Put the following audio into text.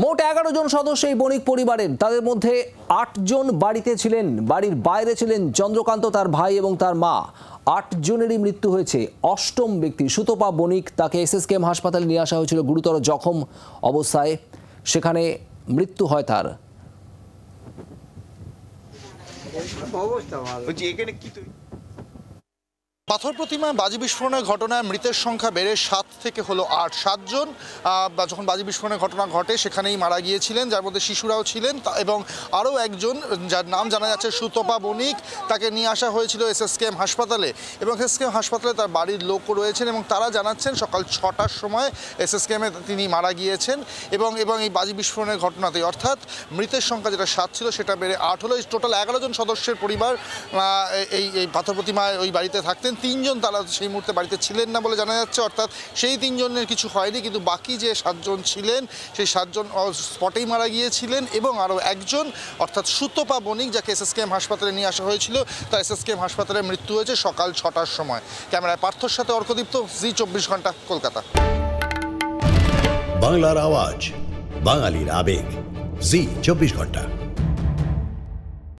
মোট 11 জন সদস্য এই বণিক পরিবারের, তাদের মধ্যে 8 জন বাড়িতে ছিলেন, বাড়ির বাইরে ছিলেন চন্দ্রকান্ত, তার ভাই এবং তার মা। 8 জনেরই মৃত্যু হয়েছে। অষ্টম ব্যক্তি সুতপা বণিক, তাকে এসএসকেএম হাসপাতালে নিয়ে আসা হয়েছিল গুরুতর জখম অবস্থায়, সেখানে মৃত্যু হয় তার। পাথর প্রতিমায় বাজি বিস্ফোরণের ঘটনায় মৃতের সংখ্যা বেড়ে 7 থেকে হলো 8। 7 জন যখন বাজি বিস্ফোরণের ঘটনা ঘটে সেখানেই মারা গিয়েছিলেন, যার মধ্যে শিশুরাও ছিলেন, এবং আরও একজন যার নাম জানা যাচ্ছে সুতপা বণিক, তাকে নিয়ে আসা হয়েছিল এসএসকেএম হাসপাতালে, এবং এসএসকেএম হাসপাতালে তার বাড়ির লোক রয়েছেন এবং তারা জানাচ্ছেন সকাল 6টার সময় এসএসকেএমে তিনি মারা গিয়েছেন। এবং এই বাজি বিস্ফোরণের ঘটনাতেই, অর্থাৎ মৃতের সংখ্যা যেটা 7 ছিল সেটা বেড়ে 8 হলো। এই টোটাল 11 জন সদস্যের পরিবার এই পাথর প্রতিমায় ওই বাড়িতে থাকতেন। 3 জন তারা সেই মুহূর্তে বাড়িতে ছিলেন না বলে জানা যাচ্ছে, অর্থাৎ সেই 3 জনের কিছু হয়নি, কিন্তু বাকি যে 7 জন ছিলেন সেই 7 জন স্পটেই মারা গিয়েছিলেন। এবং আরও একজন অর্থাৎ সুতপা বণিক, যাকে এসএসকেএম হাসপাতালে নিয়ে আসা হয়েছিল, তার এসএসকেএম হাসপাতালে মৃত্যু হয়েছে সকাল 6টার সময়। ক্যামেরায় পার্থর সাথে অর্কদীপ্ত, জি 24 ঘন্টা, কলকাতা। বাংলার আওয়াজ, বাঙালির আবেগ, জি 24 ঘন্টা।